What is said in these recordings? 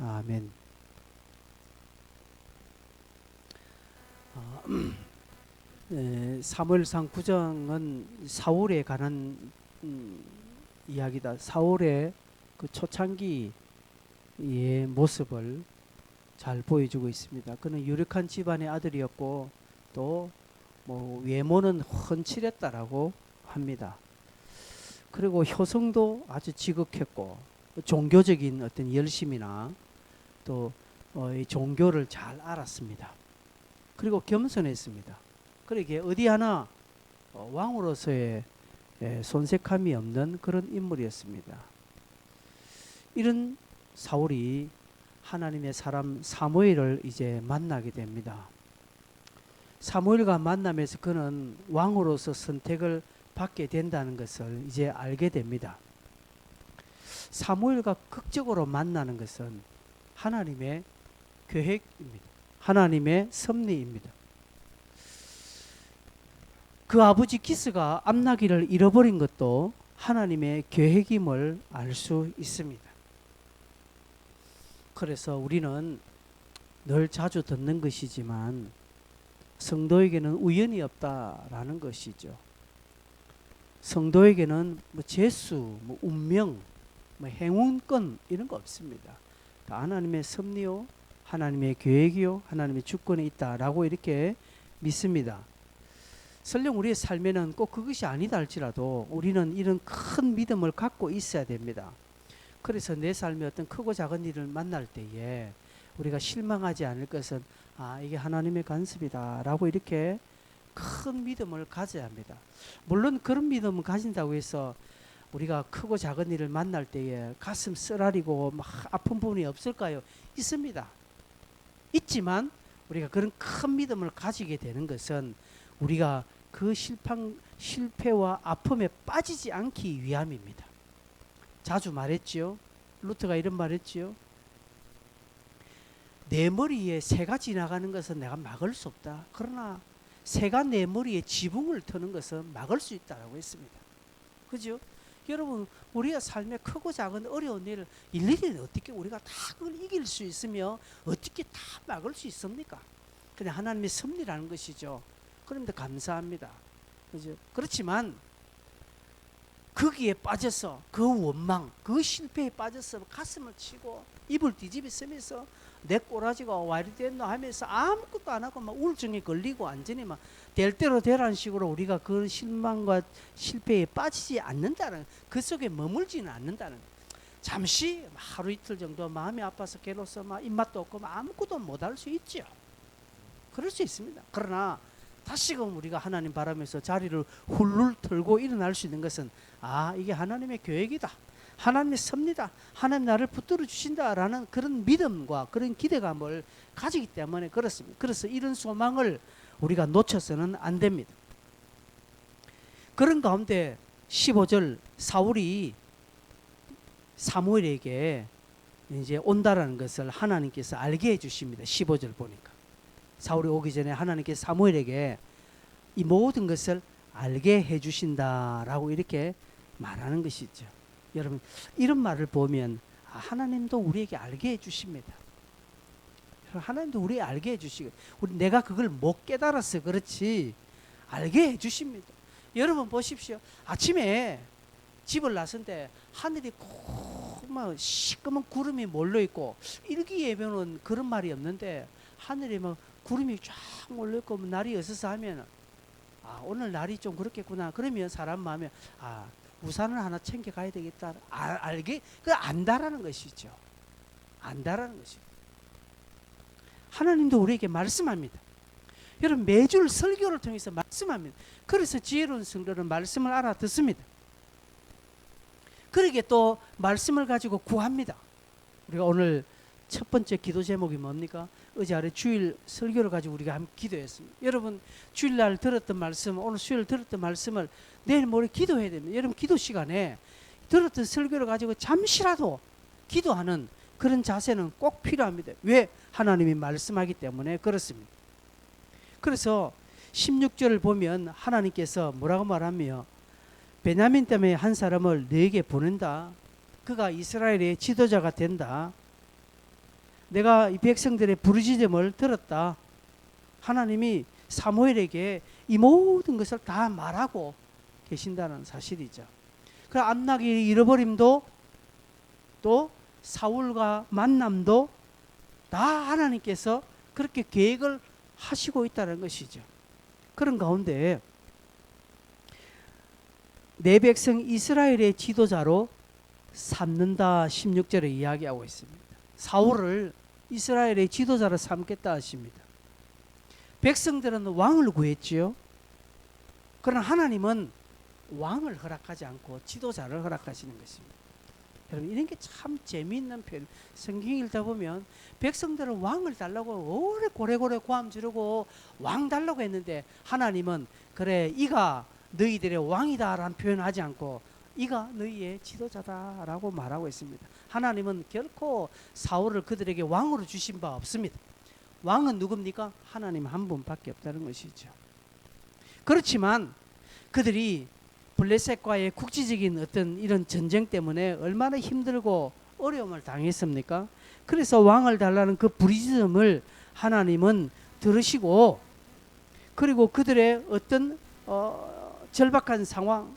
아멘. 사무엘상 9장은 사울에 관한 이야기다. 사울의 그 초창기의 모습을 잘 보여주고 있습니다. 그는 유력한 집안의 아들이었고 또 뭐 외모는 훤칠했다라고 합니다. 그리고 효성도 아주 지극했고 종교적인 어떤 열심이나 또 이 종교를 잘 알았습니다. 그리고 겸손했습니다. 그러기에 어디 하나 왕으로서의 손색함이 없는 그런 인물이었습니다. 이런 사울이 하나님의 사람 사무엘을 이제 만나게 됩니다. 사무엘과 만나면서 그는 왕으로서 선택을 받게 된다는 것을 이제 알게 됩니다. 사무엘과 극적으로 만나는 것은 하나님의 계획입니다. 하나님의 섭리입니다. 그 아버지 기스가 암나기를 잃어버린 것도 하나님의 계획임을 알 수 있습니다. 그래서 우리는 늘 자주 듣는 것이지만 성도에게는 우연이 없다라는 것이죠. 성도에게는 뭐 재수, 뭐 운명, 뭐 행운권 이런 거 없습니다. 다 하나님의 섭리요, 하나님의 계획이요, 하나님의 주권이 있다라고 이렇게 믿습니다. 설령 우리의 삶에는 꼭 그것이 아니다 할지라도 우리는 이런 큰 믿음을 갖고 있어야 됩니다. 그래서 내 삶에 어떤 크고 작은 일을 만날 때에 우리가 실망하지 않을 것은 이게 하나님의 간섭이다 라고 이렇게 큰 믿음을 가져야 합니다. 물론 그런 믿음을 가진다고 해서 우리가 크고 작은 일을 만날 때에 가슴 쓰라리고 막 아픈 부분이 없을까요? 있습니다. 있지만 우리가 그런 큰 믿음을 가지게 되는 것은 우리가 그 실패와 아픔에 빠지지 않기 위함입니다. 자주 말했지요. 루터가 이런 말했지요. 내 머리에 새가 지나가는 것은 내가 막을 수 없다. 그러나 새가 내 머리에 지붕을 트는 것은 막을 수 있다라고 했습니다. 그죠? 여러분, 우리가 삶에 크고 작은 어려운 일을 일일이 어떻게 우리가 다 그걸 이길 수 있으며 어떻게 다 막을 수 있습니까? 그냥 하나님의 섭리라는 것이죠. 그런데 감사합니다. 그죠? 그렇지만 거기에 빠져서 그 원망, 그 실패에 빠져서 가슴을 치고 입을 뒤집어 쓰면서 내 꼬라지가 와이리 됐노 하면서 아무것도 안 하고 막 우울증에 걸리고 완전히 막 될 대로 되라는 식으로 우리가 그 실망과 실패에 빠지지 않는다는, 그 속에 머물지는 않는다는, 잠시 하루 이틀 정도 마음이 아파서 괴로워서 막 입맛도 없고 막 아무것도 못할 수 있죠. 그럴 수 있습니다. 그러나 다시금 우리가 하나님 바라면서 자리를 훌훌 털고 일어날 수 있는 것은 이게 하나님의 계획이다, 하나님의 섭리다, 하나님 나를 붙들어 주신다라는 그런 믿음과 그런 기대감을 가지기 때문에 그렇습니다. 그래서 이런 소망을 우리가 놓쳐서는 안 됩니다. 그런 가운데 15절 사울이 사무엘에게 이제 온다라는 것을 하나님께서 알게 해주십니다. 15절 보니까 사울이 오기 전에 하나님께서 사무엘에게 이 모든 것을 알게 해주신다라고 이렇게 말하는 것이죠. 여러분, 이런 말을 보면 하나님도 우리에게 알게 해주십니다. 하나님도 우리에게 알게 해주시고, 내가 그걸 못 깨달아서 그렇지 알게 해주십니다. 여러분 보십시오. 아침에 집을 나선데 하늘이 막 시꺼먼 구름이 몰려 있고, 일기예보는 그런 말이 없는데 하늘에 막 구름이 쫙 몰려 있고 날이 어서서 하면 오늘 날이 좀 그렇겠구나. 그러면 사람 마음에 우산을 하나 챙겨 가야 되겠다. 알게 그 안다라는 것이죠. 안다라는 것이죠. 하나님도 우리에게 말씀합니다. 여러분, 매주 설교를 통해서 말씀합니다. 그래서 지혜로운 성도는 말씀을 알아듣습니다. 그러게 또 말씀을 가지고 구합니다. 우리가 오늘 첫 번째 기도 제목이 뭡니까? 어제 주일 설교를 가지고 우리가 함께 기도했습니다. 여러분, 주일날 들었던 말씀, 오늘 수요일 들었던 말씀을 내일 모레 기도해야 됩니다. 여러분, 기도 시간에 들었던 설교를 가지고 잠시라도 기도하는 그런 자세는 꼭 필요합니다. 왜? 하나님이 말씀하기 때문에 그렇습니다. 그래서 16절을 보면 하나님께서 뭐라고 말하며, 베냐민 때문에 한 사람을 너에게 보낸다. 그가 이스라엘의 지도자가 된다. 내가 이 백성들의 부르짖음을 들었다. 하나님이 사무엘에게 이 모든 것을 다 말하고 계신다는 사실이죠. 그 암나기 잃어버림도 또 사울과 만남도 다 하나님께서 그렇게 계획을 하시고 있다는 것이죠. 그런 가운데 내 백성 이스라엘의 지도자로 삼는다 16절에 이야기하고 있습니다. 사울을 이스라엘의 지도자로 삼겠다 하십니다. 백성들은 왕을 구했지요. 그러나 하나님은 왕을 허락하지 않고 지도자를 허락하시는 것입니다. 여러분 이런 게 참 재미있는 표현. 성경 읽다 보면 백성들은 왕을 달라고 오래 고래고래 고함 지르고 왕 달라고 했는데 하나님은 그래 이가 너희들의 왕이다라는 표현하지 않고 이가 너희의 지도자다라고 말하고 있습니다. 하나님은 결코 사울을 그들에게 왕으로 주신 바 없습니다. 왕은 누굽니까? 하나님 한 분밖에 없다는 것이죠. 그렇지만 그들이 블레셋과의 국지적인 어떤 이런 전쟁 때문에 얼마나 힘들고 어려움을 당했습니까? 그래서 왕을 달라는 그 부르짖음을 하나님은 들으시고 그리고 그들의 어떤 절박한 상황,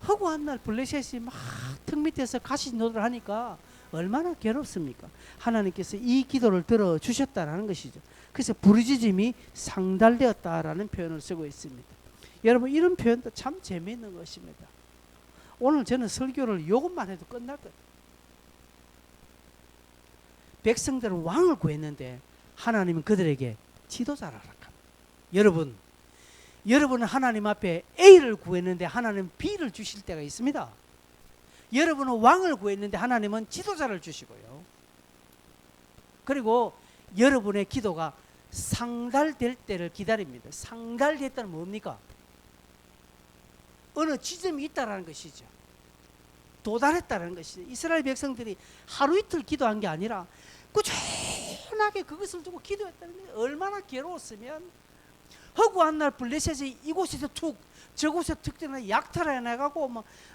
허구한 날 블레셋이 막 턱 밑에서 가시노를 하니까 얼마나 괴롭습니까? 하나님께서 이 기도를 들어주셨다는 것이죠. 그래서 부르짖음이 상달되었다라는 표현을 쓰고 있습니다. 여러분 이런 표현도 참 재미있는 것입니다. 오늘 저는 설교를 이것만 해도 끝날 거예요. 백성들은 왕을 구했는데 하나님은 그들에게 지도자를 허락합니다. 여러분은 하나님 앞에 A를 구했는데 하나님은 B를 주실 때가 있습니다. 여러분은 왕을 구했는데 하나님은 지도자를 주시고요. 그리고 여러분의 기도가 상달될 때를 기다립니다. 상달됐다는 뭡니까? 어느 지점이 있다라는 것이죠. 도달했다는 것이죠. 이스라엘 백성들이 하루 이틀 기도한 게 아니라 꾸준하게 그것을 두고 기도했다는 게 얼마나 괴로웠으면 허구한 날 블레셋이 이곳에서 툭 저곳에 툭 약탈해 나가고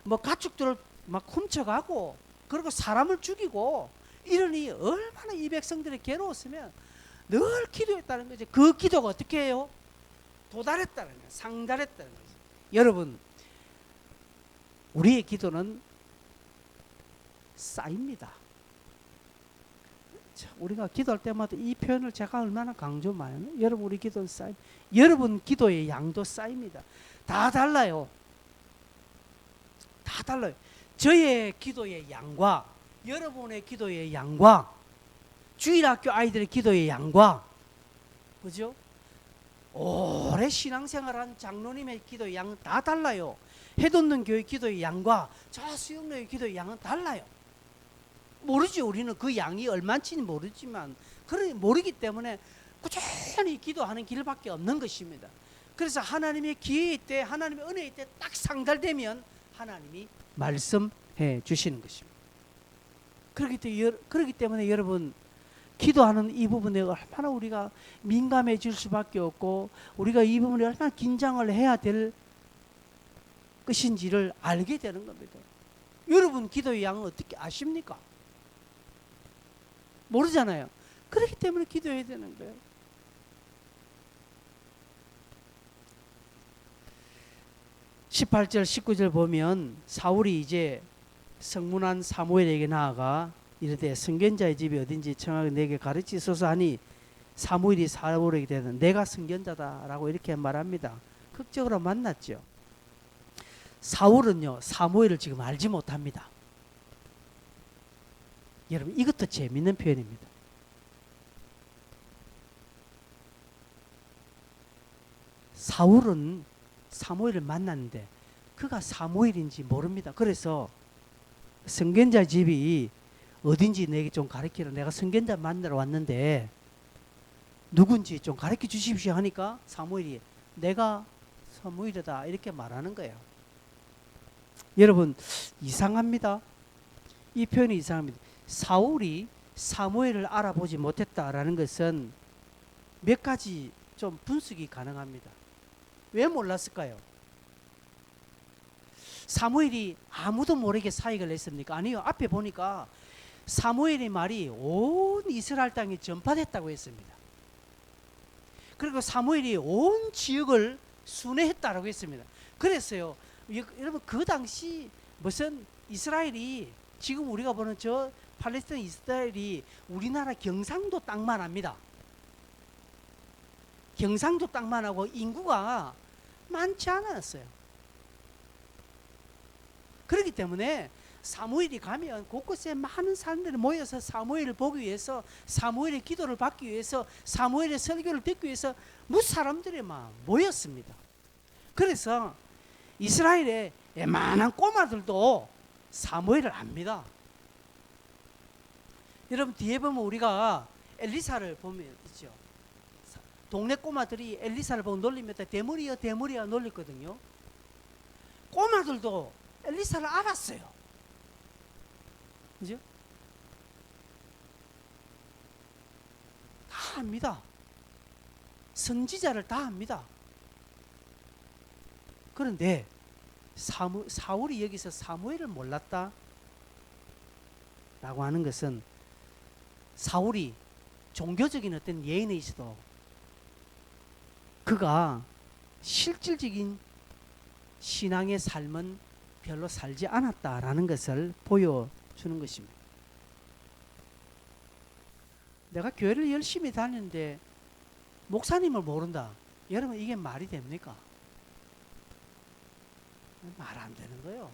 뭐 가축들을 막 훔쳐가고 그리고 사람을 죽이고 이러니 얼마나 이 백성들이 괴로웠으면 늘 기도했다는 거죠. 그 기도가 어떻게 해요? 도달했다는 거예요. 상달했다는 거죠. 여러분 우리의 기도는 쌓입니다. 우리가 기도할 때마다 이 표현을 제가 얼마나 강조 많이 해요. 여러분 우리 기도는 쌓입니다. 여러분 기도의 양도 쌓입니다. 다 달라요. 다 달라요. 저의 기도의 양과 여러분의 기도의 양과 주일학교 아이들의 기도의 양과 그죠? 오래 신앙생활한 장로님의 기도의 양은 다 달라요. 해돋는 교회 기도의 양과 저 수영로의 기도의 양은 달라요. 모르죠. 우리는 그 양이 얼마인지는 모르지만 모르기 때문에 꾸준히 기도하는 길밖에 없는 것입니다. 그래서 하나님의 기회의 때 하나님의 은혜의 때 딱 상달되면 하나님이 말씀해 주시는 것입니다. 그렇기 때문에 여러분 기도하는 이 부분에 얼마나 우리가 민감해질 수밖에 없고 우리가 이 부분에 얼마나 긴장을 해야 될 것인지를 알게 되는 겁니다. 여러분 기도의 양은 어떻게 아십니까? 모르잖아요. 그렇기 때문에 기도해야 되는 거예요. (18절) (19절) 보면 사울이 이제 성문한 사무엘에게 나아가 이르되 선견자의 집이 어딘지 청하게 내게 가르치소서 하니 사무엘이 사울에게 대답하되 내가 선견자다라고 이렇게 말합니다. 극적으로 만났죠. 사울은요 사무엘을 지금 알지 못합니다. 여러분 이것도 재밌는 표현입니다. 사울은 사무엘을 만났는데 그가 사무엘인지 모릅니다. 그래서 선견자 집이 어딘지 내게 좀 가르치라. 내가 선견자 만나러 왔는데 누군지 좀 가르쳐 주십시오 하니까 사무엘이 내가 사무엘이다 이렇게 말하는 거예요. 여러분 이상합니다. 이 표현이 이상합니다. 사울이 사무엘을 알아보지 못했다라는 것은 몇 가지 좀 분석이 가능합니다. 왜 몰랐을까요? 사무엘이 아무도 모르게 사역을 했습니까? 아니요. 앞에 보니까 사무엘의 말이 온 이스라엘 땅에 전파됐다고 했습니다. 그리고 사무엘이 온 지역을 순회했다라고 했습니다. 그랬어요. 여러분 그 당시 무슨 이스라엘이 지금 우리가 보는 저 팔레스타인 이스라엘이 우리나라 경상도 땅만 합니다. 경상도 땅만 하고 인구가 많지 않았어요. 그렇기 때문에 사무엘이 가면 곳곳에 많은 사람들이 모여서 사무엘을 보기 위해서, 사무엘의 기도를 받기 위해서, 사무엘의 설교를 듣기 위해서 무슨 사람들이 막 모였습니다. 그래서 이스라엘의 웬만한 꼬마들도 사무엘을 압니다. 여러분 뒤에 보면 우리가 엘리사를 보면 있죠. 동네 꼬마들이 엘리사를 보고 놀리면서 대머리여 대머리야 놀렸거든요. 꼬마들도 엘리사를 알았어요. 그죠? 다 압니다. 선지자를 다 압니다. 그런데 사울이 여기서 사무엘을 몰랐다 라고 하는 것은 사울이 종교적인 어떤 예인에 있어도 그가 실질적인 신앙의 삶은 별로 살지 않았다라는 것을 보여주는 것입니다. 내가 교회를 열심히 다니는데 목사님을 모른다. 여러분 이게 말이 됩니까? 말 안 되는 거예요.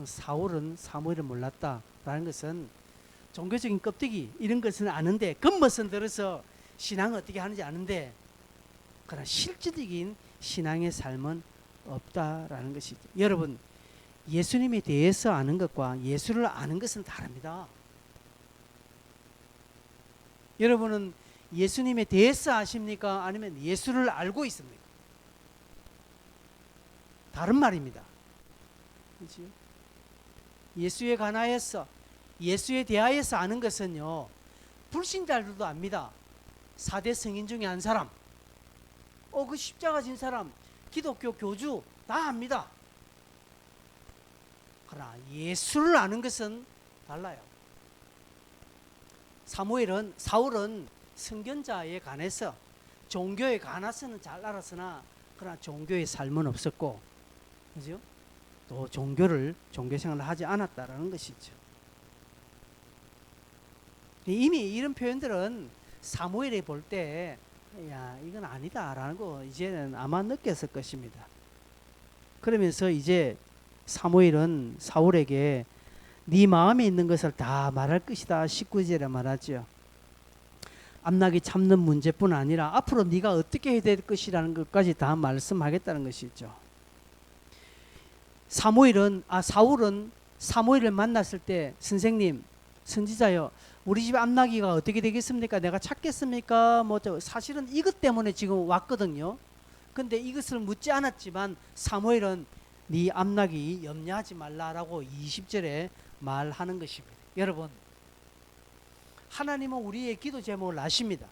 사울은 사무엘을 몰랐다라는 것은 종교적인 껍데기 이런 것은 아는데 겉멋은 들어서 신앙을 어떻게 하는지 아는데 그러나 실질적인 신앙의 삶은 없다라는 것이죠. 여러분 예수님에 대해서 아는 것과 예수를 아는 것은 다릅니다. 여러분은 예수님에 대해서 아십니까? 아니면 예수를 알고 있습니까? 다른 말입니다. 그렇죠? 예수에 관하여서 예수에 대하여서 아는 것은요 불신자들도 압니다. 4대 성인 중에 한 사람, 그 십자가 진 사람, 기독교 교주 다 압니다. 그러나 예수를 아는 것은 달라요. 사울은 선견자에 관해서 종교에 관해서는 잘 알았으나 그러나 종교의 삶은 없었고, 그죠? 또 종교 생활을 하지 않았다라는 것이죠. 이미 이런 표현들은 사무엘이 볼 때 야 이건 아니다라는 거 이제는 아마 느꼈을 것입니다. 그러면서 이제 사무엘은 사울에게 네 마음에 있는 것을 다 말할 것이다 19절에 말하죠. 암나기 참는 문제뿐 아니라 앞으로 네가 어떻게 해야 될 것이라는 것까지 다 말씀하겠다는 것이죠. 사울은 사무엘을 만났을 때 선생님 선지자여 우리 집 암나기가 어떻게 되겠습니까? 내가 찾겠습니까? 사실은 이것 때문에 지금 왔거든요. 근데 이것을 묻지 않았지만 사무엘은 네 암나기 염려하지 말라라고 20절에 말하는 것입니다. 여러분 하나님은 우리의 기도 제목을 아십니다.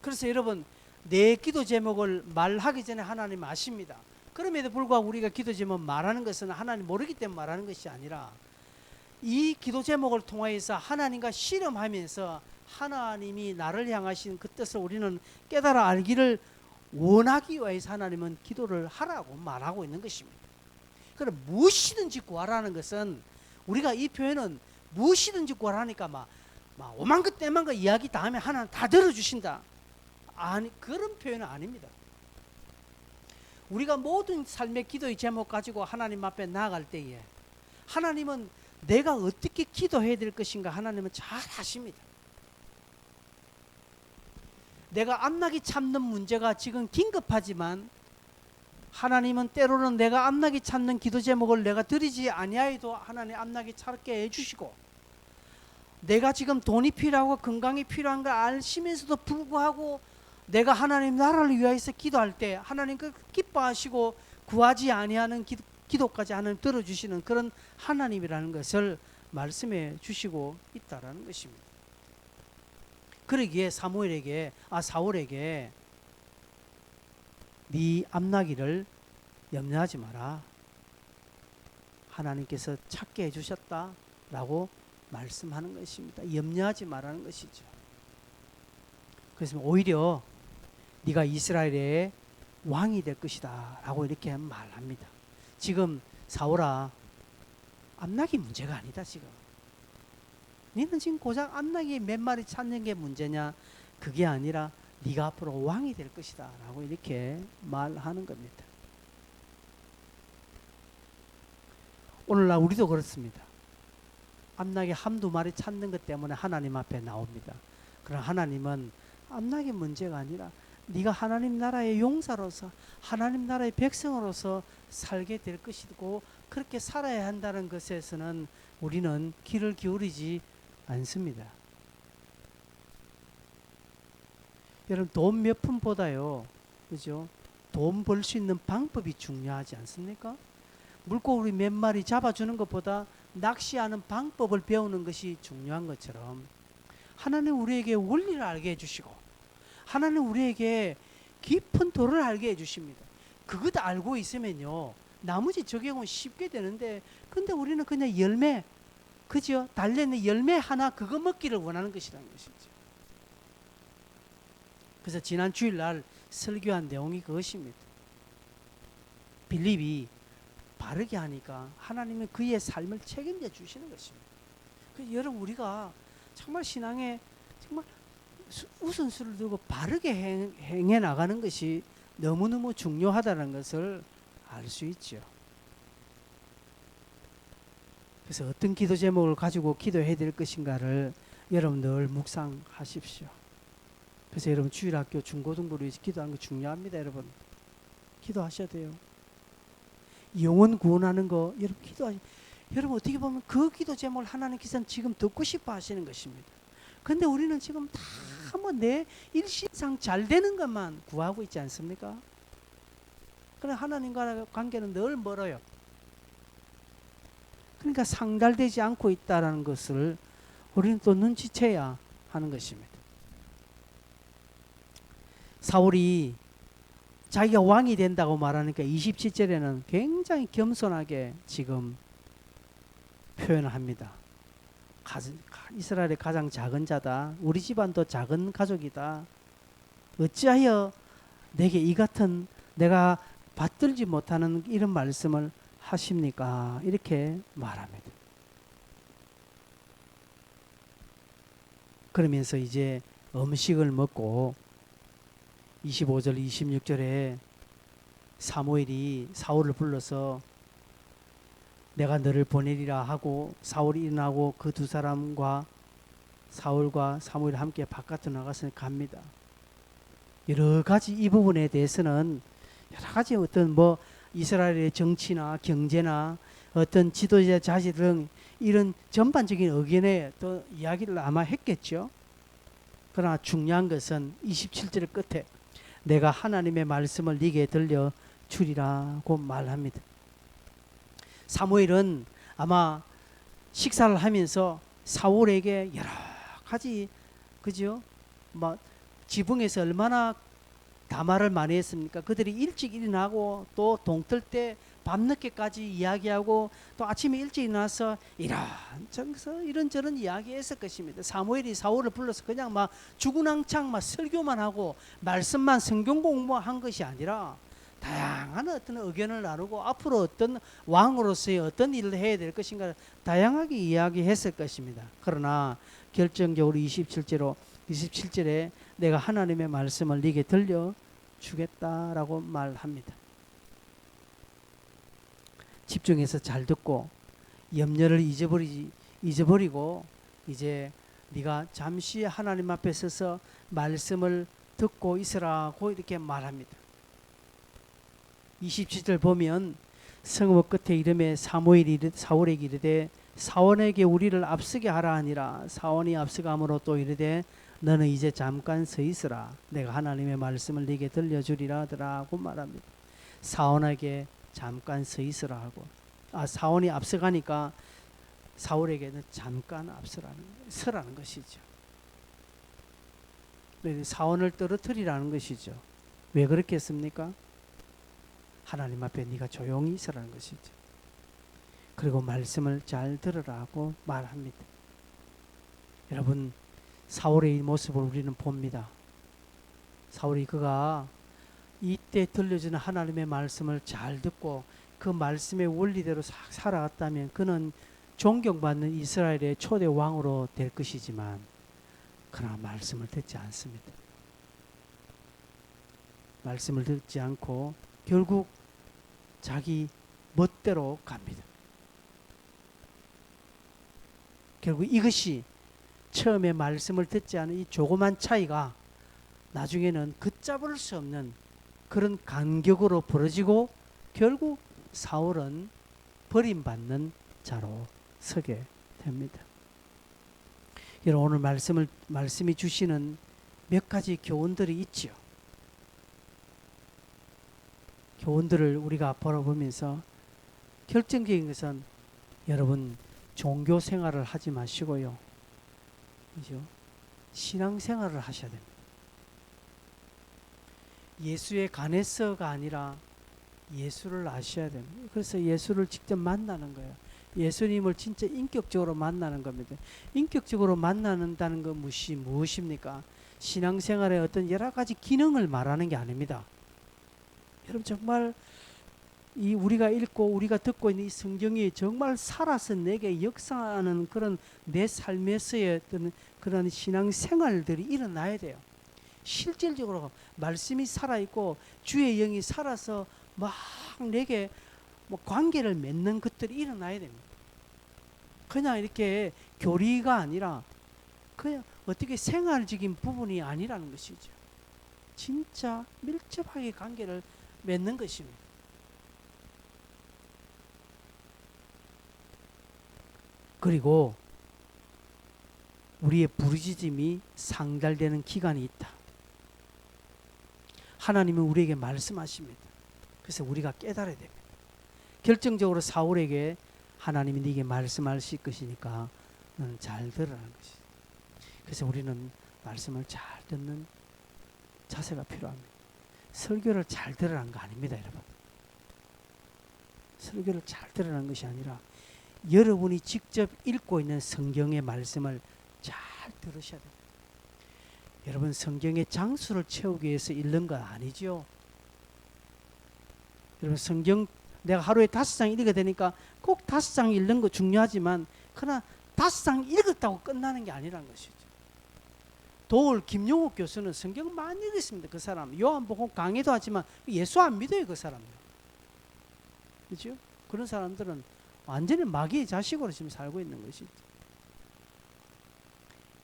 그래서 여러분 내 기도 제목을 말하기 전에 하나님 아십니다. 그럼에도 불구하고 우리가 기도 제목 말하는 것은 하나님 모르기 때문에 말하는 것이 아니라 이 기도 제목을 통하여서 하나님과 씨름하면서 하나님이 나를 향하신 그 뜻을 우리는 깨달아 알기를 원하기 위해서 하나님은 기도를 하라고 말하고 있는 것입니다. 그럼 무엇이든지 구하라는 것은 우리가 이 표현은 무엇이든지 구하라니까 막 오만 것 때만 것 이야기 다 하면 하나님 다 들어주신다. 아니 그런 표현은 아닙니다. 우리가 모든 삶의 기도의 제목 가지고 하나님 앞에 나아갈 때에 하나님은 내가 어떻게 기도해야 될 것인가 하나님은 잘 아십니다. 내가 암나기 참는 문제가 지금 긴급하지만 하나님은 때로는 내가 암나기 참는 기도 제목을 내가 드리지 아니하여도 하나님 암나기 찾게 해주시고 내가 지금 돈이 필요하고 건강이 필요한 걸 아시면서도 불구하고 내가 하나님 나라를 위하여서 기도할 때 하나님 그 기뻐하시고 구하지 아니하는 기도까지 하나님 들어주시는 그런 하나님이라는 것을 말씀해 주시고 있다라는 것입니다. 그러기에 사울에게 네 암나기를 염려하지 마라. 하나님께서 찾게 해주셨다라고 말씀하는 것입니다. 염려하지 말라는 것이죠. 그래서 오히려 네가 이스라엘의 왕이 될 것이다 라고 이렇게 말합니다. 지금 사울아, 암낙이 문제가 아니다. 지금 너는 지금 고작 암낙이 몇 마리 찾는 게 문제냐? 그게 아니라 네가 앞으로 왕이 될 것이다 라고 이렇게 말하는 겁니다. 오늘날 우리도 그렇습니다. 암낙이 한두 마리 찾는 것 때문에 하나님 앞에 나옵니다. 그러나 하나님은 암낙의 문제가 아니라 네가 하나님 나라의 용사로서 하나님 나라의 백성으로서 살게 될 것이고 그렇게 살아야 한다는 것에서는 우리는 귀를 기울이지 않습니다. 여러분, 돈 몇 푼보다요, 그죠? 돈 벌 수 있는 방법이 중요하지 않습니까? 물고기 몇 마리 잡아주는 것보다 낚시하는 방법을 배우는 것이 중요한 것처럼 하나님 우리에게 원리를 알게 해주시고 하나님 우리에게 깊은 도를 알게 해주십니다. 그것 알고 있으면요, 나머지 적용은 쉽게 되는데, 근데 우리는 그냥 열매, 그죠? 달려있는 열매 하나 그거 먹기를 원하는 것이라는 것이죠. 그래서 지난 주일날 설교한 내용이 그것입니다. 빌립이 바르게 하니까 하나님은 그의 삶을 책임져 주시는 것입니다. 그래서 여러분, 우리가 정말 신앙에 정말 우선순위를 두고 바르게 행해 나가는 것이 너무너무 중요하다는 것을 알 수 있죠. 그래서 어떤 기도 제목을 가지고 기도해야 될 것인가를 여러분 늘 묵상하십시오. 그래서 여러분 주일학교 중고등부를 기도하는 거 중요합니다. 여러분 기도하셔야 돼요. 영혼 구원하는 거 여러분 기도하시. 여러분 어떻게 보면 그 기도 제목을 하나님께서는 지금 듣고 싶어 하시는 것입니다. 근데 우리는 지금 다 뭐 내 일신상 잘 되는 것만 구하고 있지 않습니까? 그러나 하나님과의 관계는 늘 멀어요. 그러니까 상달되지 않고 있다는 것을 우리는 또 눈치채야 하는 것입니다. 사울이 자기가 왕이 된다고 말하니까 27절에는 굉장히 겸손하게 지금 표현을 합니다. 이스라엘의 가장 작은 자다. 우리 집안도 작은 가족이다. 어찌하여 내게 이 같은 내가 받들지 못하는 이런 말씀을 하십니까? 이렇게 말합니다. 그러면서 이제 음식을 먹고 25절 26절에 사무엘이 사울을 불러서 내가 너를 보내리라 하고 사울이 일어나고 그 두 사람과 사울과 사무엘이 함께 바깥으로 나가서 갑니다. 여러 가지 이 부분에 대해서는 여러 가지 어떤 뭐 이스라엘의 정치나 경제나 어떤 지도자 자질 등 이런 전반적인 의견에 또 이야기를 아마 했겠죠. 그러나 중요한 것은 27절 끝에 내가 하나님의 말씀을 네게 들려 주리라고 말합니다. 사무엘은 아마 식사를 하면서 사울에게 여러 가지 그죠? 막 지붕에서 얼마나 담화를 많이 했습니까? 그들이 일찍 일어나고 또 동틀 때 밤늦게까지 이야기하고 또 아침에 일찍 일어나서 이런저런 이야기했을 것입니다. 사무엘이 사울을 불러서 그냥 막 주구장창 막 설교만 하고 말씀만 성경 공부한 것이 아니라 다양한 어떤 의견을 나누고 앞으로 어떤 왕으로서의 어떤 일을 해야 될 것인가 다양하게 이야기했을 것입니다. 그러나 결정적으로 27절에 내가 하나님의 말씀을 네게 들려주겠다라고 말합니다. 집중해서 잘 듣고 염려를 잊어버리고 이제 네가 잠시 하나님 앞에 서서 말씀을 듣고 있으라고 이렇게 말합니다. 27절 보면 성읍 끝에 이름에 사울에게 이르되 사원에게 우리를 앞서게 하라 하니라. 사원이 앞서감으로 또 이르되 너는 이제 잠깐 서 있으라. 내가 하나님의 말씀을 네게 들려주리라 하더라고 말합니다. 사원에게 잠깐 서 있으라 하고 사원이 앞서가니까 사울에게는 잠깐 서라는 것이죠. 사원을 떨어뜨리라는 것이죠. 왜 그렇게 했습니까? 하나님 앞에 네가 조용히 있으라는 것이죠. 그리고 말씀을 잘 들으라고 말합니다. 여러분, 사울의 이 모습을 우리는 봅니다. 사울이 그가 이때 들려주는 하나님의 말씀을 잘 듣고 그 말씀의 원리대로 살아갔다면 그는 존경받는 이스라엘의 초대 왕으로 될 것이지만 그러나 말씀을 듣지 않습니다. 말씀을 듣지 않고 결국 자기 멋대로 갑니다. 결국 이것이 처음에 말씀을 듣지 않은 이 조그만 차이가 나중에는 걷잡을 수 없는 그런 간격으로 벌어지고 결국 사울은 버림받는 자로 서게 됩니다. 여러분, 오늘 말씀이 주시는 몇 가지 교훈들이 있지요. 교훈들을 우리가 바라보면서 결정적인 것은 여러분 종교 생활을 하지 마시고요. 그죠? 신앙 생활을 하셔야 됩니다. 예수에 관해서가 아니라 예수를 아셔야 됩니다. 그래서 예수를 직접 만나는 거예요. 예수님을 진짜 인격적으로 만나는 겁니다. 인격적으로 만나는다는 건 무엇입니까? 신앙생활의 어떤 여러 가지 기능을 말하는 게 아닙니다. 여러분, 정말 이 우리가 읽고 우리가 듣고 있는 이 성경이 정말 살아서 내게 역사하는 그런 내 삶에서의 어떤 그런 신앙생활들이 일어나야 돼요. 실질적으로 말씀이 살아있고 주의 영이 살아서 막 내게 관계를 맺는 것들이 일어나야 됩니다. 그냥 이렇게 교리가 아니라 그냥 어떻게 생활적인 부분이 아니라는 것이죠. 진짜 밀접하게 관계를 맺는 것입니다. 그리고 우리의 부르짖음이 상달되는 기간이 있다. 하나님은 우리에게 말씀하십니다. 그래서 우리가 깨달아야 됩니다. 결정적으로 사울에게 하나님이 네게 말씀하실 것이니까 너는 잘 들으라는 것이죠. 그래서 우리는 말씀을 잘 듣는 자세가 필요합니다. 설교를 잘 들으라는 거 아닙니다, 여러분. 설교를 잘 들으라는 것이 아니라 여러분이 직접 읽고 있는 성경의 말씀을 잘 들으셔야 됩니다. 여러분, 성경의 장수를 채우기 위해서 읽는 건 아니죠. 여러분, 성경 내가 하루에 5장 읽어야 되니까 꼭 5장 읽는 거 중요하지만 그러나 5장 읽었다고 끝나는 게 아니라는 것이죠. 도울 김용욱 교수는 성경 많이 읽었습니다. 그 사람 요한복음 강의도 하지만 예수 안 믿어요, 그 사람은. 그렇죠? 그런 사람들은 완전히 마귀의 자식으로 지금 살고 있는 것이죠.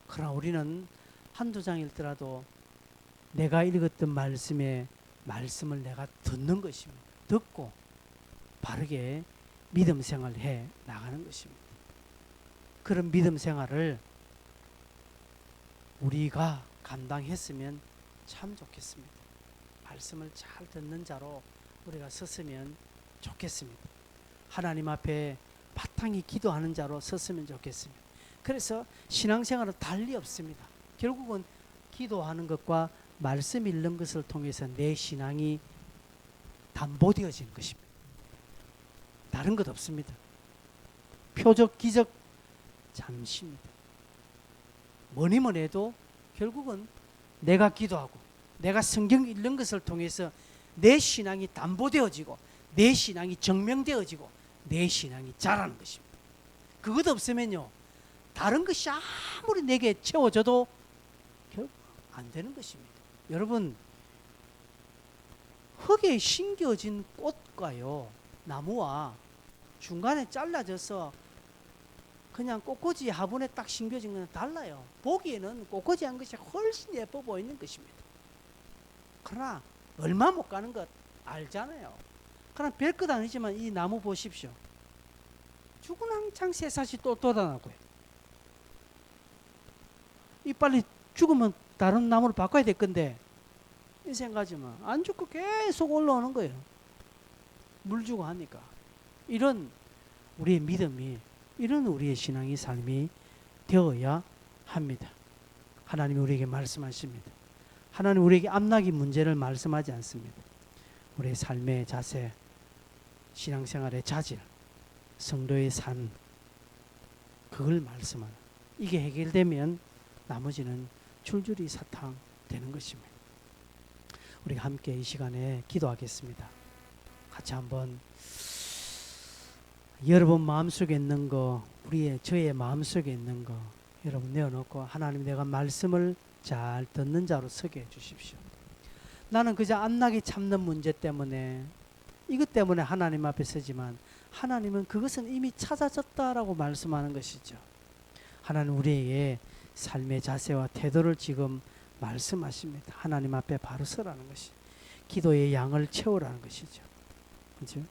그러나 우리는 한두 장 읽더라도 내가 읽었던 말씀을 내가 듣는 것입니다. 듣고 바르게 믿음 생활을 해 나가는 것입니다. 그런 믿음 생활을 우리가 감당했으면 참 좋겠습니다. 말씀을 잘 듣는 자로 우리가 섰으면 좋겠습니다. 하나님 앞에 바탕히 기도하는 자로 섰으면 좋겠습니다. 그래서 신앙생활은 달리 없습니다. 결국은 기도하는 것과 말씀 읽는 것을 통해서 내 신앙이 담보되어지는 것입니다. 다른 것 없습니다. 표적, 기적 잠시입니다. 뭐니 해도 결국은 내가 기도하고 내가 성경 읽는 것을 통해서 내 신앙이 담보되어지고 내 신앙이 증명되어지고 내 신앙이 자라는 것입니다. 그것 없으면요, 다른 것이 아무리 내게 채워져도 결국 안 되는 것입니다. 여러분, 흙에 심겨진 꽃과요, 나무와 중간에 잘라져서 그냥 꽃꽂이 화분에 딱 심겨진 건 달라요. 보기에는 꽃꽂이 한 것이 훨씬 예뻐 보이는 것입니다. 그러나 얼마 못 가는 것 알잖아요. 그러나 별것 아니지만 이 나무 보십시오. 주구장창 새싹이 또 돋아나고요. 이 빨리 죽으면 다른 나무를 바꿔야 될 건데 이 생각하지만 안 죽고 계속 올라오는 거예요. 물 주고 하니까. 이런 우리의 믿음이, 이런 우리의 신앙의 삶이 되어야 합니다. 하나님이 우리에게 말씀하십니다. 하나님 우리에게 앞나기 문제를 말씀하지 않습니다. 우리의 삶의 자세, 신앙생활의 자질, 성도의 산, 그걸 말씀하는. 이게 해결되면 나머지는 줄줄이 사탕되는 것입니다. 우리가 함께 이 시간에 기도하겠습니다. 같이 한번 여러분 마음속에 있는 거, 저의 마음속에 있는 거 여러분 내어놓고, 하나님, 내가 말씀을 잘 듣는 자로 서게 해주십시오. 나는 그저 안나기 참는 문제 때문에, 이것 때문에 하나님 앞에 서지만 하나님은 그것은 이미 찾아졌다라고 말씀하는 것이죠. 하나님, 우리에게 삶의 자세와 태도를 지금 말씀하십니다. 하나님 앞에 바로 서라는 것이, 기도의 양을 채우라는 것이죠. 그렇죠?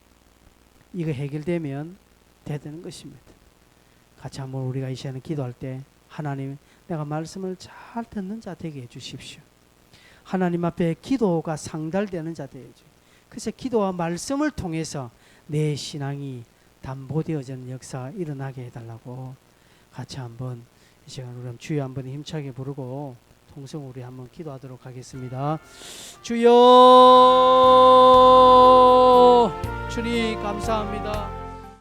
이거 해결되면 되는 것입니다. 같이 한번 우리가 이 시간에 기도할 때, 하나님, 내가 말씀을 잘 듣는 자 되게 해주십시오. 하나님 앞에 기도가 상달되는 자 되게 해주십시오. 그래서 기도와 말씀을 통해서 내 신앙이 담보되어지는 역사가 일어나게 해달라고 같이 한번 이 시간 우리 주여 한번 힘차게 부르고 통성 우리 한번 기도하도록 하겠습니다. 주여